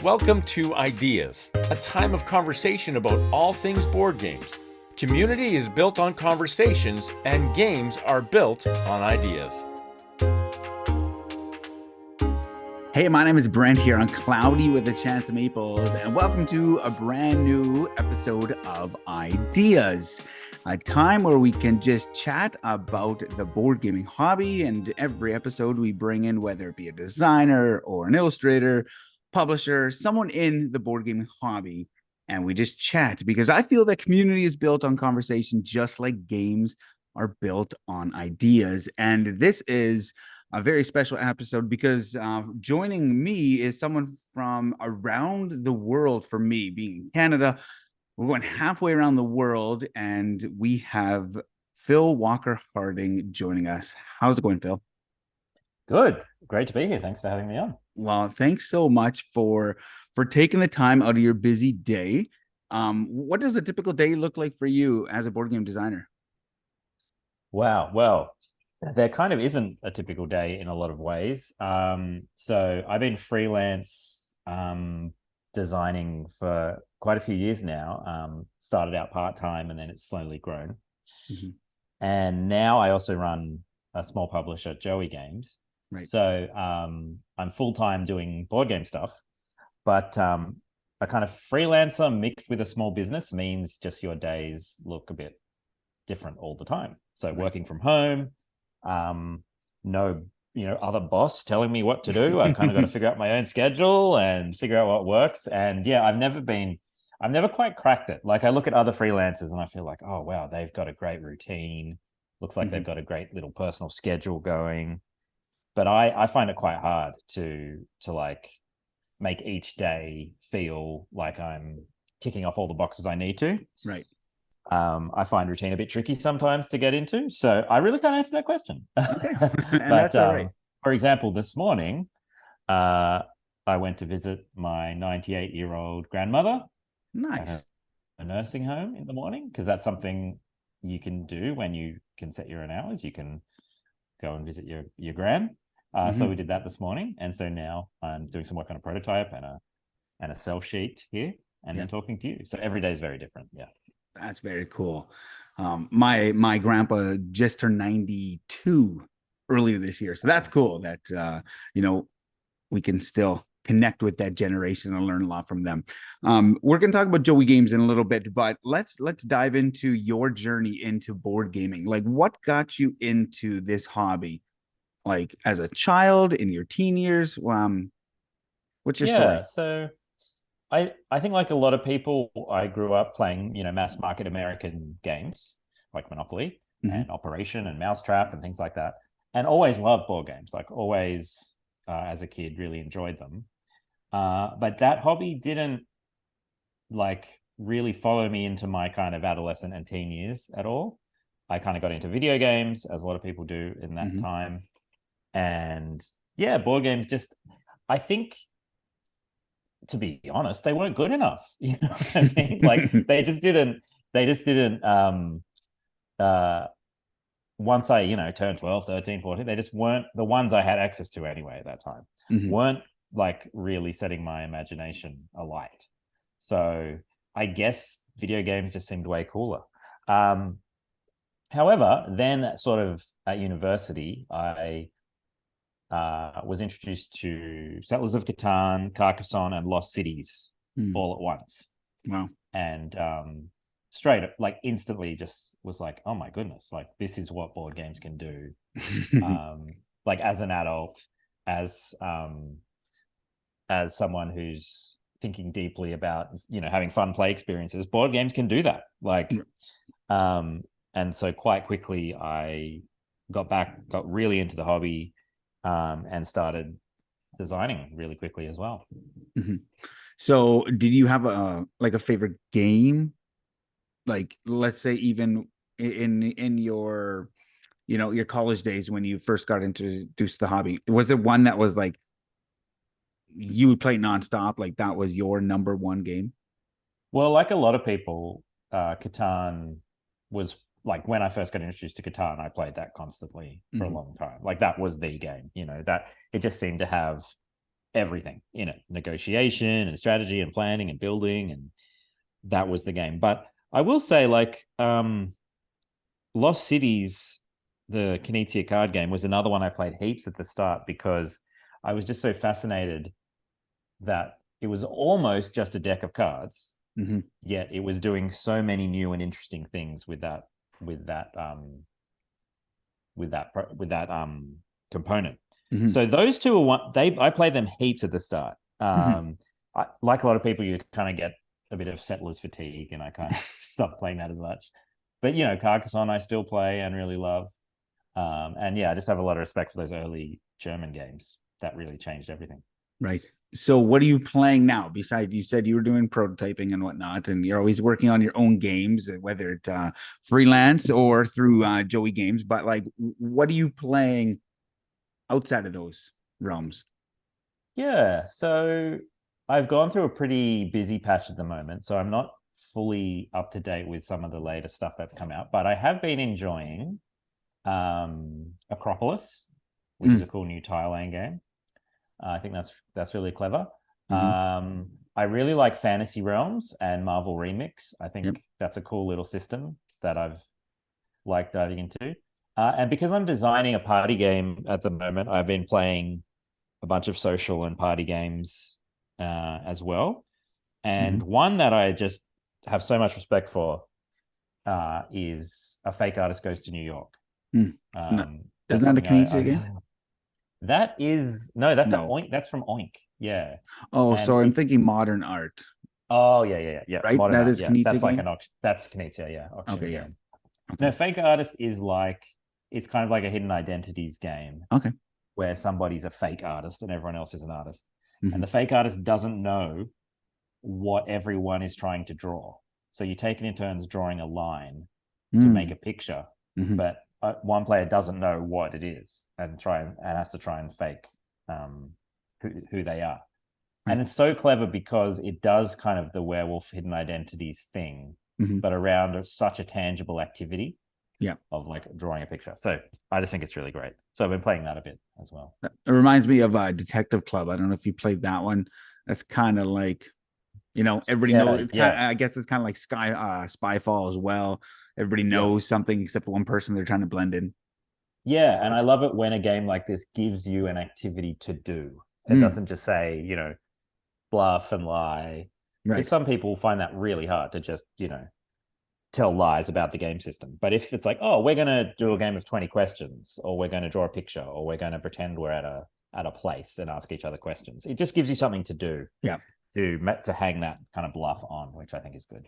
Welcome to Ideas, a time of conversation about all things board games. Community is built on conversations, and games are built on ideas. Hey, my name is Brent here on Cloudy with a Chance of Meeples, and welcome to a brand new episode of Ideas, a time where we can just chat about the board gaming hobby. And every episode we bring in, whether it be a designer or an illustrator, publisher, someone in the board gaming hobby, and we just chat because I feel that community is built on conversation just like games are built on ideas. And this is a very special episode because joining me is someone from around the world. For me, being in Canada, we're going halfway around the world, and we have Phil Walker Harding joining us. How's it going, Phil? Good. Great to be here. Thanks for having me on. Well, thanks so much for taking the time out of your busy day. What does a typical day look like for you as a board game designer? Wow. Well, there kind of isn't a typical day in a lot of ways. So I've been freelance designing for quite a few years now. Started out part-time and then it's slowly grown. Mm-hmm. And now I also run a small publisher, Joey Games. Right. So I'm full-time doing board game stuff, but a kind of freelancer mixed with a small business means just your days look a bit different all the time. So right. Working from home, no, other boss telling me what to do. I've kind of got to figure out my own schedule and figure out what works. And yeah, I've never quite cracked it. Like I look at other freelancers and I feel like, oh, wow, they've got a great routine. Looks like they've got a great little personal schedule going. But I find it quite hard to like make each day feel like I'm ticking off all the boxes I need to. Right. I find routine a bit tricky sometimes to get into. So I really can't answer that question. Okay. And but that's all right. For example, this morning, I went to visit my 98-year-old grandmother. Nice. At a nursing home in the morning, because that's something you can do when you can set your own hours. You can go and visit your gran. So we did that this morning. And so now I'm doing some work on a prototype and a cell sheet here and then talking to you. So every day is very different. Yeah. That's very cool. My grandpa just turned 92 earlier this year. So that's cool that, we can still connect with that generation and learn a lot from them. We're going to talk about Joey Games in a little bit, but let's dive into your journey into board gaming. Like what got you into this hobby? Like as a child, in your teen years? What's your story? So I think like a lot of people, I grew up playing, mass market American games like Monopoly and Operation and Mousetrap and things like that. And always loved board games, like always as a kid, really enjoyed them. But that hobby didn't like really follow me into my kind of adolescent and teen years at all. I kind of got into video games, as a lot of people do in that time. And yeah, board games just, I think, to be honest, they weren't good enough. You know what I mean? Like they just didn't once I, turned 12, 13, 14, they just weren't the ones I had access to anyway at that time. Weren't like really setting my imagination alight. So I guess video games just seemed way cooler. However, then sort of at university, I was introduced to Settlers of Catan, Carcassonne, and Lost Cities all at once. Wow. And straight, like instantly just was like, oh my goodness, like this is what board games can do. Like as an adult, as someone who's thinking deeply about, having fun play experiences, board games can do that. Like, and so quite quickly I got really into the hobby. And started designing really quickly as well. So did you have a favorite game? Like, let's say even in your, your college days when you first got introduced to the hobby, was there one that was like, you would play nonstop? Like that was your number one game? Well, like a lot of people, Catan was like when I first got introduced to Catan, I played that constantly for a long time. Like that was the game, that it just seemed to have everything in it, negotiation and strategy and planning and building, and that was the game. But I will say, like, Lost Cities, the Knizia card game, was another one I played heaps at the start because I was just so fascinated that it was almost just a deck of cards, yet it was doing so many new and interesting things with that component. So those two are one. I played them heaps at the start. Like a lot of people, you kind of get a bit of settlers fatigue, and I kind of stopped playing that as much. But Carcassonne I still play and really love. And yeah, I just have a lot of respect for those early German games that really changed everything. Right. So what are you playing now? Besides, you said you were doing prototyping and whatnot, and you're always working on your own games, whether it's freelance or through Joey Games. But like, what are you playing outside of those realms? Yeah, so I've gone through a pretty busy patch at the moment, so I'm not fully up to date with some of the latest stuff that's come out, but I have been enjoying Acropolis, which is a cool new tile laying game. I think that's really clever. I really like Fantasy Realms and Marvel Remix. I think that's a cool little system that I've liked diving into. And because I'm designing a party game at the moment, I've been playing a bunch of social and party games as well. And one that I just have so much respect for is A Fake Artist Goes to New York. Isn't that a Canadian game? That is that's No. Oink. That's from Oink. Yeah. Oh, so I'm thinking modern art. Oh yeah. Right, Modern that art, is Knizia that's like game? an auction. That's Knizia, yeah. Auction Okay, yeah. game. Okay. No, Fake Artist is like, it's kind of like a hidden identities game. Okay. Where somebody's a fake artist and everyone else is an artist. And the fake artist doesn't know what everyone is trying to draw. So you take it in turns drawing a line to make a picture, but one player doesn't know what it is and has to try and fake who they are. And it's so clever because it does kind of the werewolf hidden identities thing, but around such a tangible activity of like drawing a picture. So I just think it's really great. So I've been playing that a bit as well. It reminds me of Detective Club. I don't know if you played that one. That's kind of like, everybody knows. It's kind of, I guess it's kind of like Spyfall as well. Everybody knows something except one person they're trying to blend in. Yeah, and I love it when a game like this gives you an activity to do. It doesn't just say, bluff and lie. Right. Because some people find that really hard to just, tell lies about the game system. But if it's like, oh, we're going to do a game of 20 questions, or we're going to draw a picture, or we're going to pretend we're at a place and ask each other questions, it just gives you something to do. Yeah. To hang that kind of bluff on, which I think is good.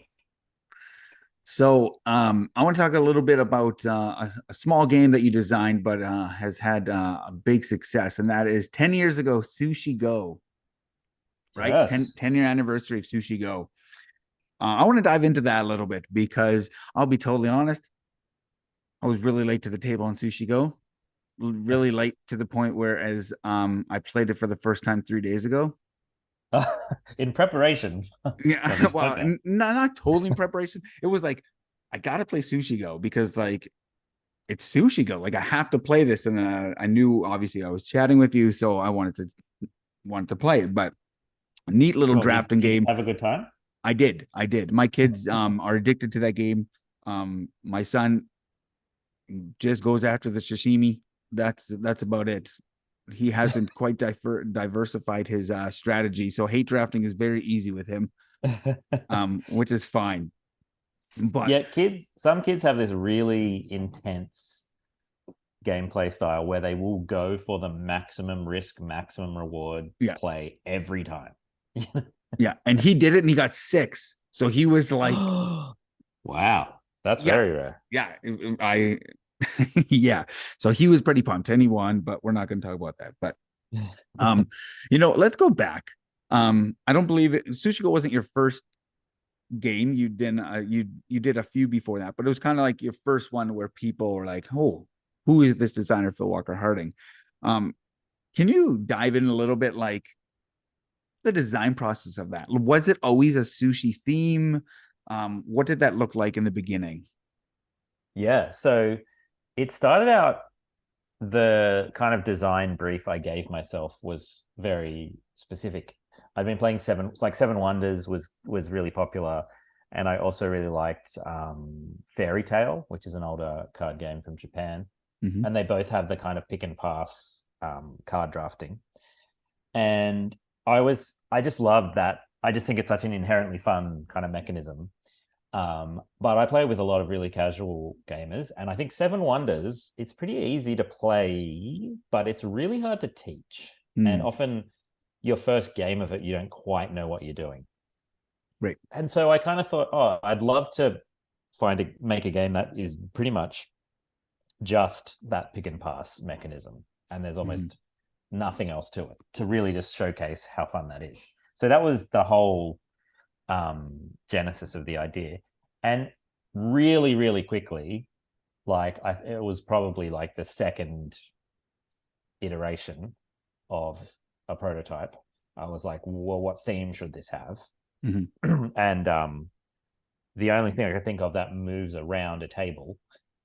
So I want to talk a little bit about a small game that you designed, but has had a big success, and that is 10 years ago, Sushi Go. Right? Yes. 10-year anniversary of Sushi Go. I want to dive into that a little bit because I'll be totally honest. I was really late to the table on Sushi Go, really late to the point where I played it for the first time 3 days ago. In preparation. Yeah, well, not totally in preparation. It was like, I got to play Sushi Go because like it's Sushi Go. Like I have to play this. And I knew obviously I was chatting with you, so I wanted to play it, but a neat little drafting game. Have a good time? I did. My kids are addicted to that game. My son just goes after the sashimi. That's about it. He hasn't quite diversified his strategy, so hate drafting is very easy with him, which is fine. But yeah, some kids have this really intense gameplay style where they will go for the maximum risk, maximum reward play every time. Yeah, and he did it, and he got 6. So he was like, "Wow, that's very rare." Yeah, yeah. So he was pretty pumped, and he won. But we're not going to talk about that. But let's go back. I don't believe it. Sushi Go wasn't your first game. You didn't. You did a few before that, but it was kind of like your first one where people were like, "Oh, who is this designer, Phil Walker Harding?" Can you dive in a little bit, like the design process of that? Was it always a sushi theme? What did that look like in the beginning? Yeah, so it started out, the kind of design brief I gave myself was very specific. I'd been playing Seven Wonders was really popular, and I also really liked Fairy Tale, which is an older card game from Japan, and they both have the kind of pick and pass card drafting. And I just loved that. I just think it's such an inherently fun kind of mechanism. But I play with a lot of really casual gamers, and I think Seven Wonders, it's pretty easy to play, but it's really hard to teach. And often your first game of it, you don't quite know what you're doing. Right. And so I kind of thought, oh, I'd love to make a game that is pretty much just that pick and pass mechanism. And there's almost nothing else to it to really just showcase how fun that is. So that was the whole genesis of the idea. And really, really quickly, like it was probably like the second iteration of a prototype. I was like, well, what theme should this have? And the only thing I could think of that moves around a table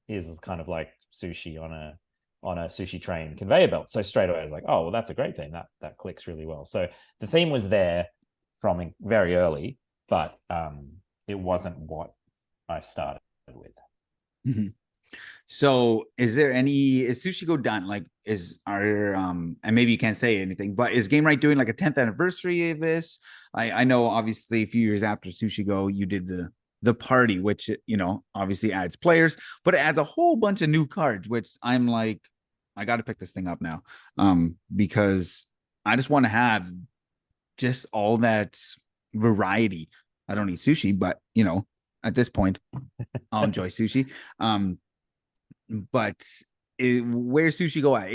is kind of like sushi on a sushi train conveyor belt. So straight away I was like, oh, well, that's a great theme. That clicks really well. So the theme was there from very early, but it wasn't what I started with. So is Sushi Go done? Like and maybe you can't say anything, but is Game Right doing like a 10th anniversary of this? I know obviously a few years after Sushi Go, you did the party, which obviously adds players, but it adds a whole bunch of new cards, which I'm like, I got to pick this thing up now, because I just want to have just all that variety. I don't eat sushi, but at this point, I'll enjoy sushi. But where's Sushi Go at?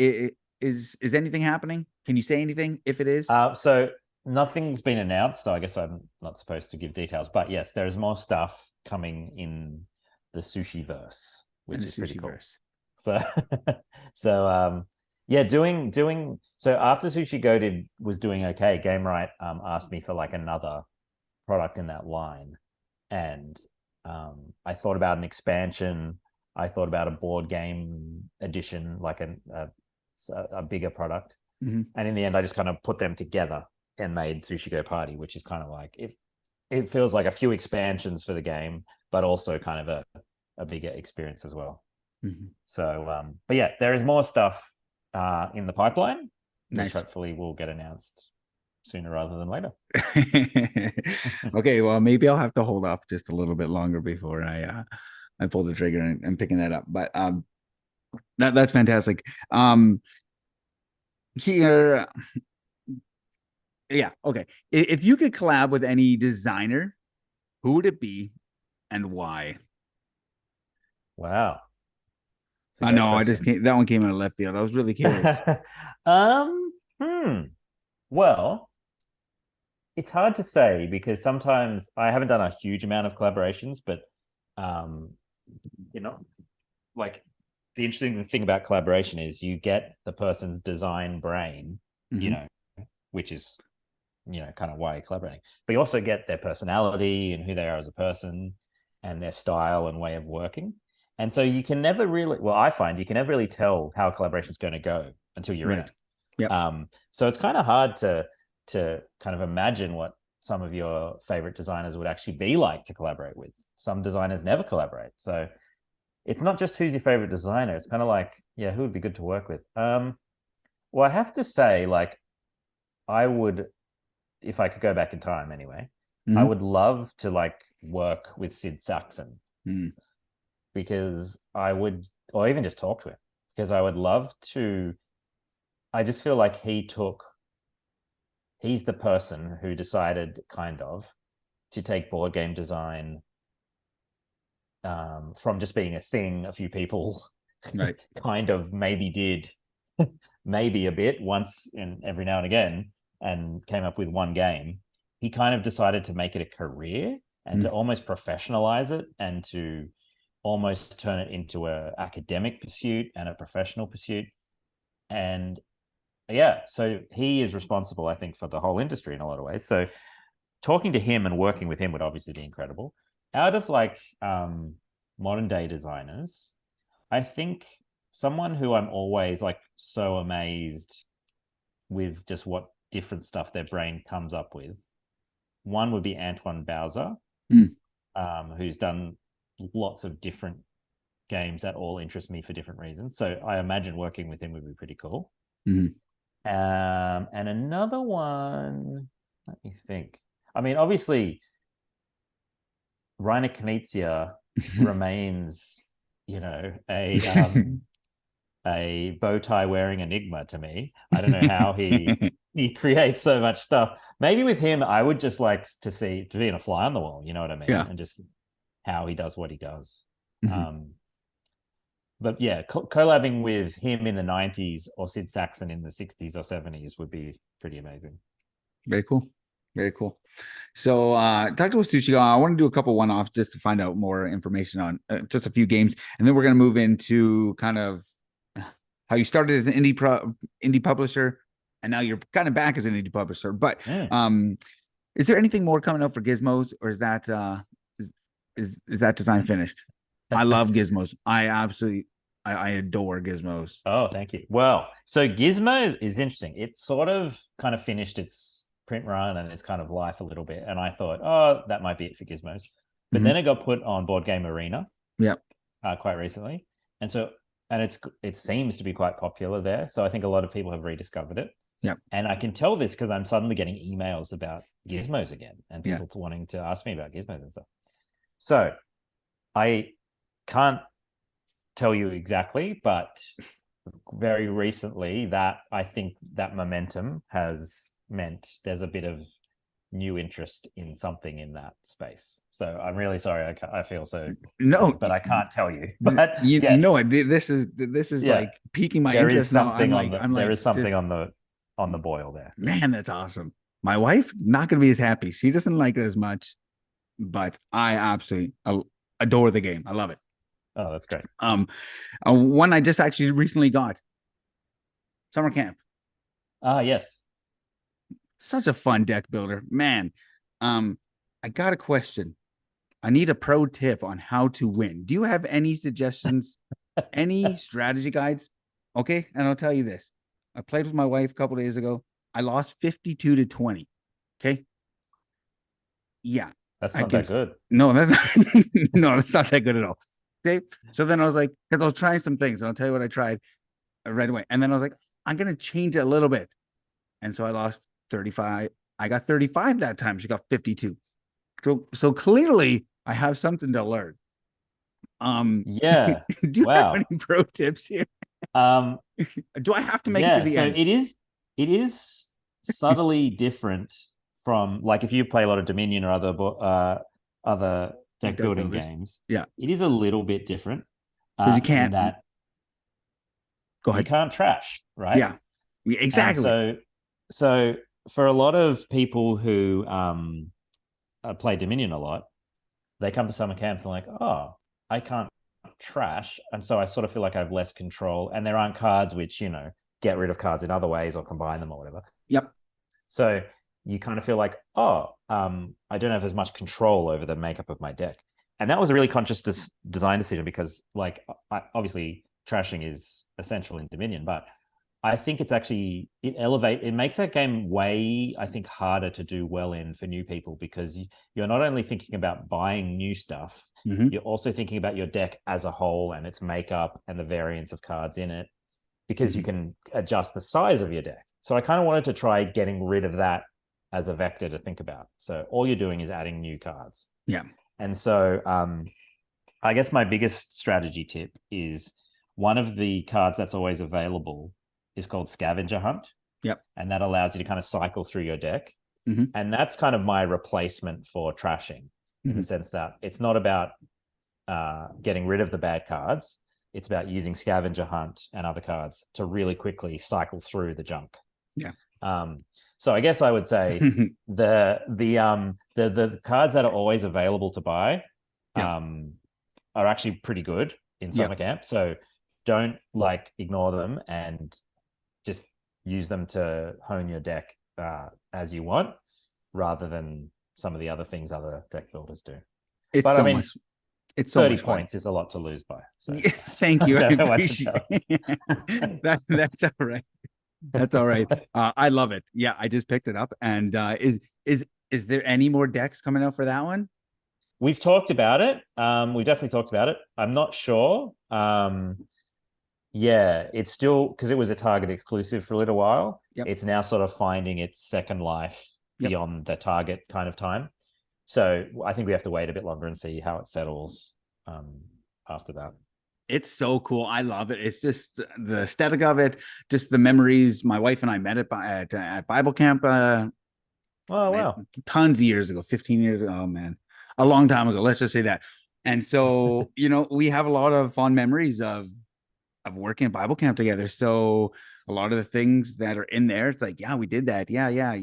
Is anything happening? Can you say anything if it is? So nothing's been announced, so I guess I'm not supposed to give details. But yes, there is more stuff coming in the sushi verse, which is pretty cool. So, yeah, doing. So after Sushi Go was doing okay, Game Right asked me for like another product in that line, and I thought about an expansion. I thought about a board game edition, like a bigger product. And in the end, I just kind of put them together and made Sushi Go Party, which is kind of like, it feels like a few expansions for the game, but also kind of a bigger experience as well. So, but yeah, there is more stuff in the pipeline, which hopefully will get announced sooner rather than later. Okay, well, maybe I'll have to hold off just a little bit longer before I pull the trigger and picking that up. But that's fantastic. Here, yeah, okay. If you could collab with any designer, who would it be and why? Wow. I know, that one came out of left field. I was really curious. Well, it's hard to say because sometimes I haven't done a huge amount of collaborations, but like the interesting thing about collaboration is you get the person's design brain, which is kind of why you're collaborating, but you also get their personality and who they are as a person and their style and way of working. And so you can never really, well, I find you can never really tell how a collaboration is going to go until you're in it. Yeah. So it's kind of hard to kind of imagine what some of your favorite designers would actually be like to collaborate with. Some designers never collaborate. So it's not just who's your favorite designer. It's kind of like, yeah, who would be good to work with? Well, I have to say, like, I would, if I could go back in time anyway, I would love to like work with Sid Saxon. Because I would, or even just talk to him, because I would love to, I just feel like he's the person who decided kind of to take board game design from just being a thing a few people kind of maybe did maybe a bit once in every now and again and came up with one game. He kind of decided to make it a career and to almost professionalize it and to almost turn it into a academic pursuit and a professional pursuit. And yeah, so he is responsible, I think, for the whole industry in a lot of ways. So talking to him and working with him would obviously be incredible. Out of like modern day designers, I think someone who I'm always like so amazed with just what different stuff their brain comes up with. One would be Antoine Bowser, who's done lots of different games that all interest me for different reasons. So I imagine working with him would be pretty cool. Mm-hmm. And another one, let me think. I mean, obviously, Reiner Knizia remains, a bow tie wearing enigma to me. I don't know how he creates so much stuff. Maybe with him, I would just like to be in a fly on the wall. You know what I mean? Yeah. And just how he does what he does. Mm-hmm. But yeah, collabing with him in the 90s or Sid Saxon in the 60s or 70s would be pretty amazing. Very cool. Very cool. So talk to us, Sushi Go. I want to do a couple one-offs just to find out more information on just a few games. And then we're going to move into kind of how you started as an indie publisher, and now you're kind of back as an indie publisher. But is there anything more coming up for Gizmos, or is that is that design finished? I love Gizmos. I adore Gizmos. Oh, thank you. Well, so Gizmos is interesting. It sort of kind of finished its print run and its kind of life a little bit. And I thought, oh, that might be it for Gizmos. But then it got put on Board Game Arena. Yep. Quite recently. And it seems to be quite popular there. So I think a lot of people have rediscovered it. Yep. And I can tell this because I'm suddenly getting emails about Gizmos again and people wanting to ask me about Gizmos and stuff. So I can't tell you exactly, but very recently that I think that momentum has meant there's a bit of new interest in something in that space. So I'm really sorry. I feel so sad, but I can't tell you. But you know it. This is like piquing my interest. There is something on the boil there. Man, that's awesome. My wife not going to be as happy. She doesn't like it as much, but I absolutely adore the game. I love it. Oh, that's great. One I just actually recently got, Summer Camp. Yes. Such a fun deck builder, man. I got a question. I need a pro tip on how to win. Do you have any suggestions, any strategy guides? Okay, and I'll tell you this. I played with my wife a couple days ago. I lost 52-20. Okay. Yeah. That's not that good. No, that's not, no, that's not that good at all. Okay. So then I was like, because I was trying some things, and I'll tell you what I tried right away. And then I was like, I'm going to change it a little bit. And so I lost 35. I got 35 that time. She got 52. So clearly I have something to learn. Yeah. Do you have any pro tips here? Do I have to make it to the end? It is subtly different from, like, if you play a lot of Dominion or other deck building games. Yeah, it is a little bit different because you can't. Go ahead. You can't trash, right? Yeah, exactly. So for a lot of people who play Dominion a lot, they come to summer camps and like, oh, I can't trash, and so I sort of feel like I have less control, and there aren't cards which get rid of cards in other ways or combine them or whatever. Yep. So you kind of feel like, oh, I don't have as much control over the makeup of my deck. And that was a really conscious design decision because, like, obviously trashing is essential in Dominion, but I think it's actually, it makes that game way, I think, harder to do well in for new people because you're not only thinking about buying new stuff, you're also thinking about your deck as a whole and its makeup and the variance of cards in it because you can adjust the size of your deck. So I kind of wanted to try getting rid of that as a vector to think about. So all you're doing is adding new cards. Yeah. And so I guess my biggest strategy tip is one of the cards that's always available is called Scavenger Hunt. Yep. And that allows you to kind of cycle through your deck. And that's kind of my replacement for trashing in the sense that it's not about getting rid of the bad cards. It's about using Scavenger Hunt and other cards to really quickly cycle through the junk. Yeah. So I guess I would say the cards that are always available to buy are actually pretty good in summer camp. So don't ignore them and just use them to hone your deck as you want, rather than some of the other things other deck builders do. It's 30 points is a lot to lose by. So thank you. I appreciate it. That's all right. That's all right. I love it. Yeah, I just picked it up. And is there any more decks coming out for that one? We've talked about it. We definitely talked about it. I'm not sure. Yeah, it's still because it was a Target exclusive for a little while. Yep. It's now sort of finding its second life Yep. beyond the Target kind of time. So I think we have to wait a bit longer and see how it settles after that. It's so cool. I love it. It's just the aesthetic of it, just the memories. My wife and I met at Bible camp Oh, wow. tons of years ago, 15 years ago. Oh man, a long time ago. Let's just say that. And so, we have a lot of fond memories of working at Bible camp together. So a lot of the things that are in there, it's like, yeah, we did that. Yeah, yeah.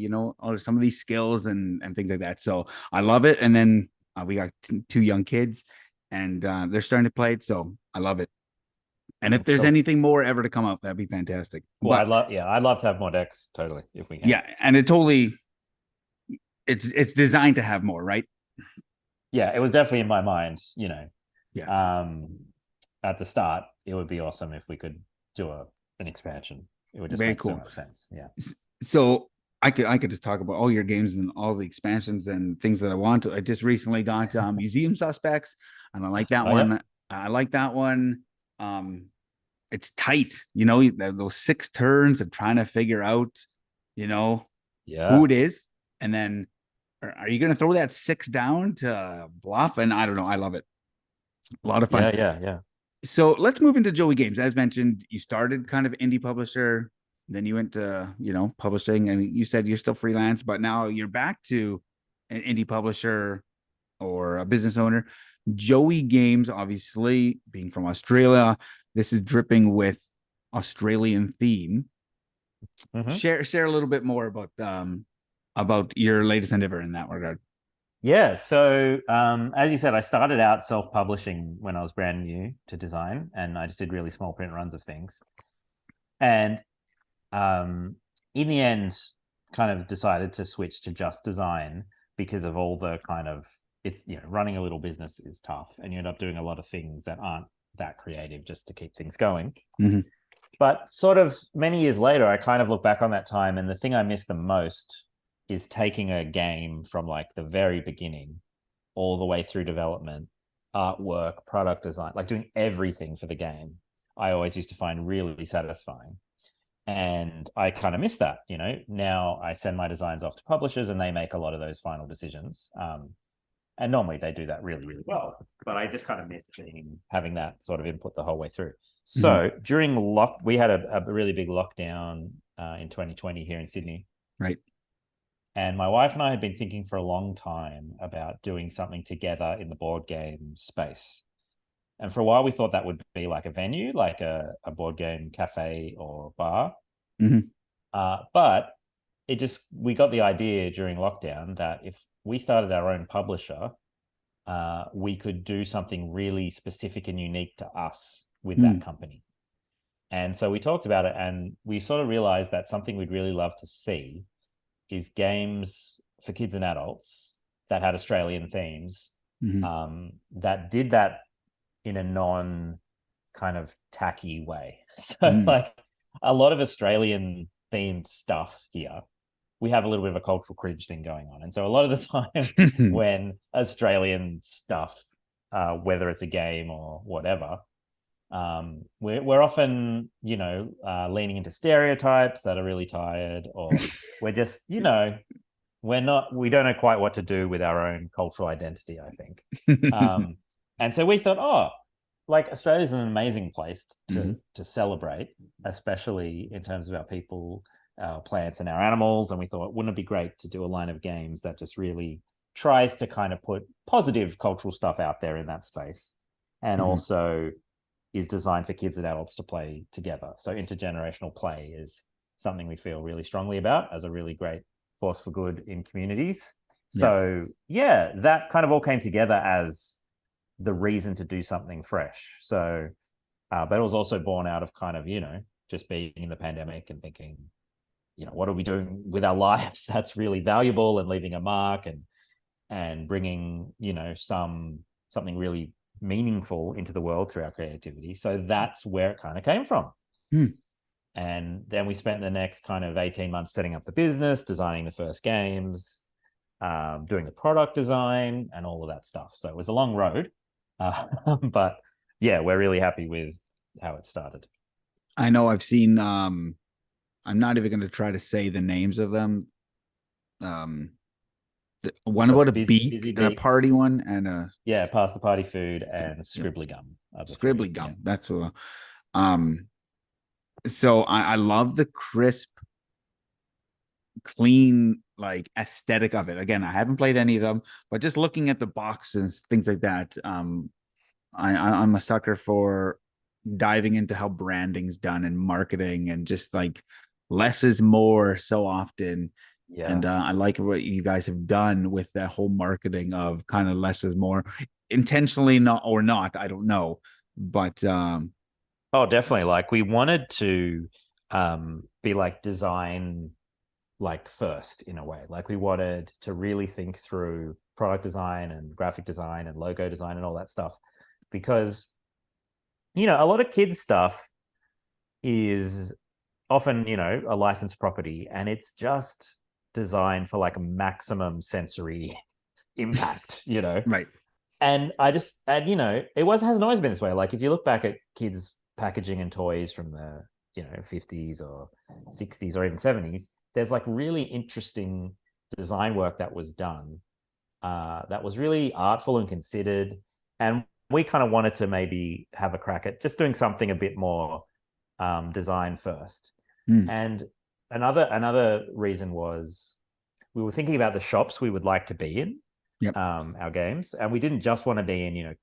Some of these skills and things like that. So I love it. And then we got two young kids, and they're starting to play it. So I love it. And if That's there's cool. anything more ever to come up, that'd be fantastic. Well, But I'd love to have more decks, totally, if we can. yeah, and it's designed to have more, right? Yeah, it was definitely in my mind, Yeah. At the start, it would be awesome if we could do an expansion. It would just Very make so cool. much sense. Yeah. So I could just talk about all your games and all the expansions and things that I want to. I just recently got Museum Suspects, and I like that Oh, one. yeah. I like that one. It's tight, those 6 turns of trying to figure out, who Yeah. it is, and then are you going to throw that 6 down to bluff? And I don't know. I love it. A lot of fun. Yeah. Yeah. Yeah. So let's move into Joey Games. As mentioned, you started kind of indie publisher, then you went to, publishing, and you said you're still freelance, but now you're back to an indie publisher or a business owner. Joey Games, obviously being from Australia, this is dripping with Australian theme. Mm-hmm. Share a little bit more about your latest endeavor in that regard. Yeah. So, as you said, I started out self-publishing when I was brand new to design, and I just did really small print runs of things. And in the end, kind of decided to switch to just design because of all the kind of running a little business is tough, and you end up doing a lot of things that aren't that creative just to keep things going. Mm-hmm. But sort of many years later, I kind of look back on that time, and the thing I miss the most is taking a game from like the very beginning all the way through development, artwork, product design, like doing everything for the game. I always used to find really satisfying. And I kind of miss that, Now I send my designs off to publishers and they make a lot of those final decisions. And normally they do that really, really well. But I just kind of miss having that sort of input the whole way through. So during we had a really big lockdown in 2020 here in Sydney. Right. And my wife and I had been thinking for a long time about doing something together in the board game space. And for a while, we thought that would be like a venue, like a board game cafe or bar. Mm-hmm. But we got the idea during lockdown that if we started our own publisher, we could do something really specific and unique to us with that company. And so we talked about it, and we sort of realized that something we'd really love to see is games for kids and adults that had Australian themes, that did that in a non kind of tacky way. So like a lot of Australian themed stuff here, we have a little bit of a cultural cringe thing going on. And so a lot of the time when Australian stuff, whether it's a game or whatever, we're often, leaning into stereotypes that are really tired, or we're just, we don't know quite what to do with our own cultural identity, I think. And so we thought, like Australia's an amazing place to celebrate, especially in terms of our people, our plants and our animals. And we thought, wouldn't it be great to do a line of games that just really tries to kind of put positive cultural stuff out there in that space, and also is designed for kids and adults to play together. So intergenerational play is something we feel really strongly about as a really great force for good in communities. So yeah, that kind of all came together as the reason to do something fresh. So, but it was also born out of kind of, just being in the pandemic and thinking, what are we doing with our lives that's really valuable and leaving a mark and bringing, something really meaningful into the world through our creativity. So that's where it kind of came from. And then we spent the next kind of 18 months setting up the business, designing the first games, doing the product design and all of that stuff. So it was a long road. But yeah, we're really happy with how it started. I know I've seen I'm not even going to try to say the names of them. Um one Shops, about a busy beak and a beaks. party one and a Yeah, pass the party food and yep, scribbly gum are the three. scribbly Yeah. gum. That's what um so I love the crisp, clean like aesthetic of it. Again, I haven't played any of them, but just looking at the boxes, things like that. I'm a sucker for diving into how branding's done and marketing and just like less is more so often. And Yeah. I like what you guys have done with that whole marketing of kind of less is more, intentionally not or not. I don't know, but Oh, definitely. Like we wanted to be like design like first in a way. Like we wanted to really think through product design and graphic design and logo design and all that stuff because a lot of kids stuff is often, a licensed property and it's just designed for like a maximum sensory impact. right. And it hasn't always been this way. Like if you look back at kids packaging and toys from the 50s or 60s or even 70s, there's like really interesting design work that was done that was really artful and considered. And we kind of wanted to maybe have a crack at just doing something a bit more design first. Hmm. And another reason was we were thinking about the shops we would like to be in, Yep. our games, and we didn't just want to be in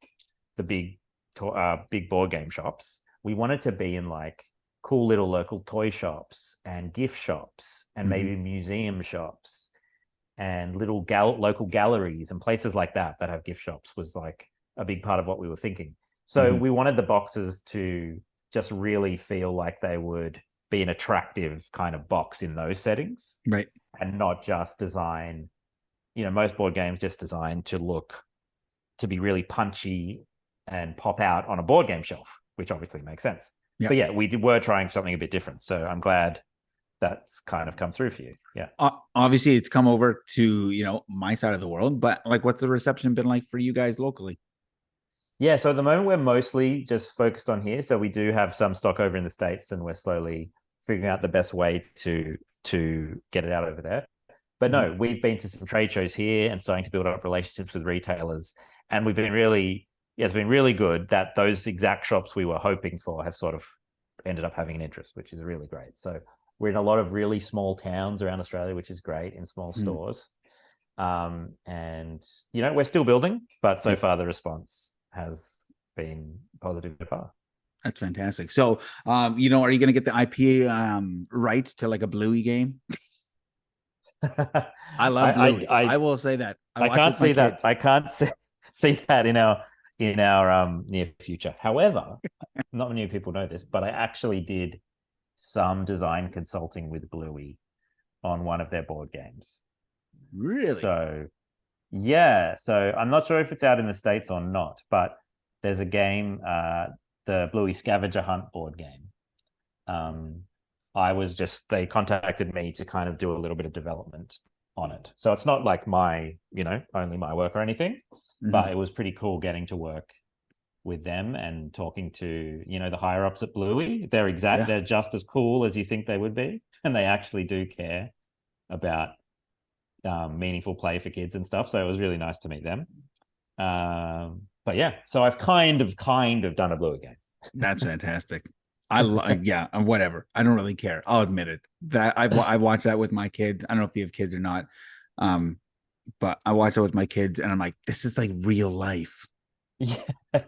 the big board game shops. We wanted to be in like cool little local toy shops and gift shops and Mm-hmm. maybe museum shops and little local galleries and places like that have gift shops was like a big part of what we were thinking. So Mm-hmm. we wanted the boxes to just really feel like they would be an attractive kind of box in those settings Right. and not just design. Most board games just designed to be really punchy and pop out on a board game shelf, which obviously makes sense. Yeah. But yeah, were trying something a bit different. So I'm glad that's kind of come through for you. Yeah. Obviously, it's come over to my side of the world, but like, what's the reception been like for you guys locally? Yeah. So at the moment, we're mostly just focused on here. So we do have some stock over in the States and we're slowly figuring out the best way to get it out over there. But no, we've been to some trade shows here and starting to build up relationships with retailers. And it's been really good that those exact shops we were hoping for have sort of ended up having an interest, which is really great. So we're in a lot of really small towns around Australia, which is great, in small stores. And we're still building, but so far the response has been positive so far. That's fantastic. So, are you going to get the IP rights to like a Bluey game? I love Bluey. I will say that. I watch can't with my see that. kids. I can't see that in our near future. However, not many people know this, but I actually did some design consulting with Bluey on one of their board games. Really? So yeah. So I'm not sure if it's out in the States or not, but there's a game, the Bluey Scavenger Hunt board game. They contacted me to kind of do a little bit of development on it. So it's not like only my work or anything, but it was pretty cool getting to work with them and talking to, the higher ups at Bluey. They're just as cool as you think they would be. And they actually do care about meaningful play for kids and stuff. So it was really nice to meet them. But yeah, so I've kind of done a Bluey game. That's fantastic. Whatever. I don't really care. I'll admit it. That I watched that with my kids. I don't know if you have kids or not. But I watched it with my kids and I'm like, this is like real life. Yeah.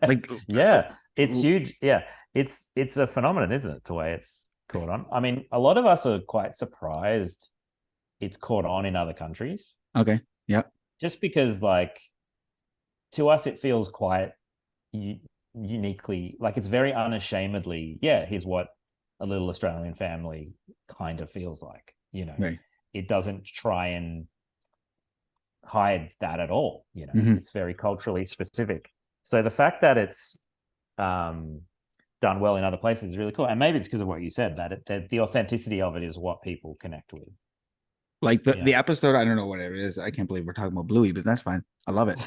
Like yeah, it's huge. Yeah. It's a phenomenon, isn't it? The way it's caught on. I mean, a lot of us are quite surprised it's caught on in other countries. Okay. Yep. Just because like to us it feels quite uniquely, like it's very unashamedly, here's what a little Australian family kind of feels like. Right. It doesn't try and hide that at all. Mm-hmm. It's very culturally specific. So the fact that it's done well in other places is really cool. And maybe it's because of what you said, that the authenticity of it is what people connect with. Like the episode, I don't know what it is. I can't believe we're talking about Bluey, but that's fine. I love it.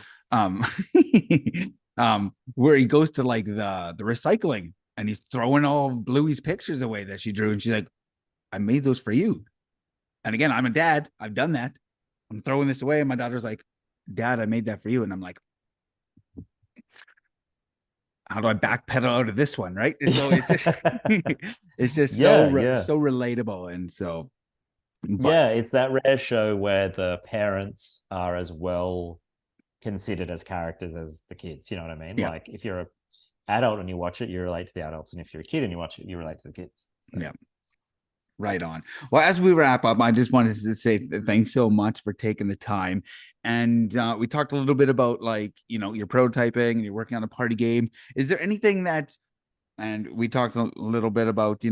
Where he goes to like the recycling and he's throwing all Bluey's pictures away that she drew, and she's like, I made those for you. And again, I'm a dad. I've done that. I'm throwing this away. And my daughter's like, Dad, I made that for you. And I'm like, how do I backpedal out of this one? Right. So it's just, it's just so relatable. And so, it's that rare show where the parents are as well considered as characters as the kids. You know what I mean? Yeah. Like if you're an adult and you watch it, you relate to the adults. And if you're a kid and you watch it, you relate to the kids. So. Yeah. Right on. Well, as we wrap up, I just wanted to say thanks so much for taking the time. And we talked a little bit about like, your prototyping and you're working on a party game. Is there anything and we talked a little bit about,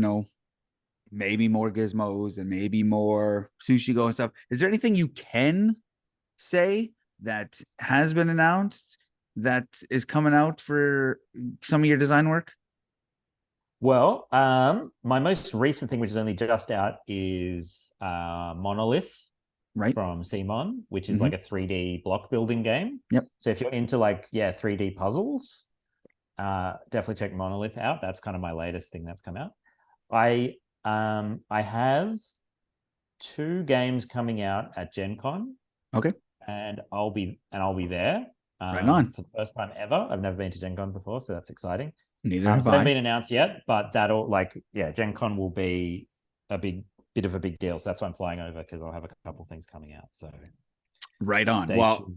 maybe more Gizmos and maybe more Sushi Go and stuff. Is there anything you can say that has been announced that is coming out for some of your design work? Well, my most recent thing, which is only just out, is Monolith, right, from Simon, which is like a 3D block building game. Yep. So if you're into 3D puzzles, definitely check Monolith out. That's kind of my latest thing that's come out. I have 2 games coming out at Gen Con. Okay. And I'll be there. Right on. For the first time ever. I've never been to Gen Con before, so that's exciting. Neither have so I. They haven't been announced yet, but that'll Gen Con will be a bit of a big deal. So that's why I'm flying over, because I'll have a couple things coming out. So right on. Well,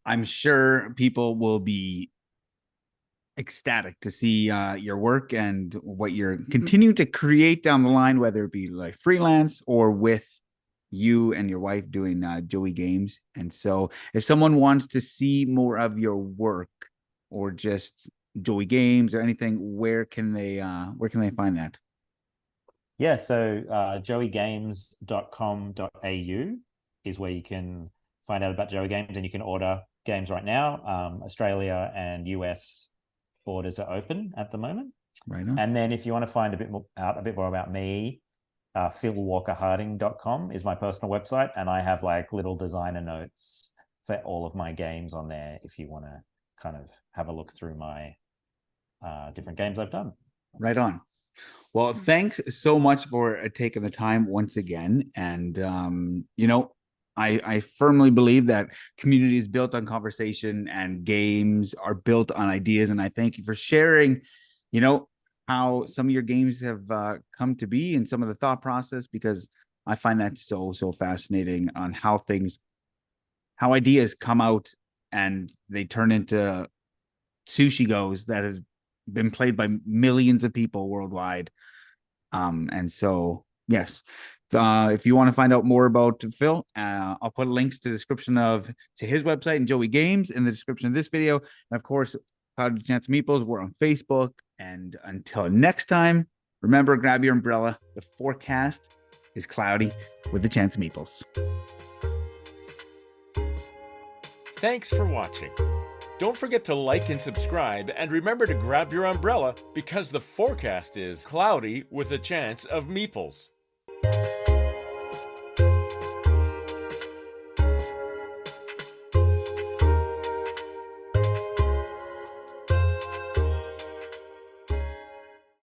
I'm sure people will be ecstatic to see your work and what you're continuing to create down the line, whether it be like freelance or with you and your wife doing Joey Games. And so if someone wants to see more of your work or just Joey Games or anything, where can they find that? Yeah, so joeygames.com.au is where you can find out about Joey Games, and you can order games right now. Australia and US borders are open at the moment. Right on. And then if you want to find a bit more about me, philwalkerharding.com is my personal website, and I have little designer notes for all of my games on there if you want to kind of have a look through my different games I've done. Right on. Well, thanks so much for taking the time once again. And I firmly believe that community is built on conversation and games are built on ideas. And I thank you for sharing, how some of your games have come to be and some of the thought process, because I find that so fascinating on how ideas come out and they turn into Sushi Goes that have been played by millions of people worldwide. And so, yes, if you want to find out more about Phil, I'll put links to the description to his website and Joey Games in the description of this video. And of course, Cloudy Chance of Meeples, we're on Facebook. And until next time, remember, grab your umbrella. The forecast is cloudy with the Chance of Meeples. Thanks for watching. Don't forget to like and subscribe, and remember to grab your umbrella because the forecast is cloudy with a chance of meeples.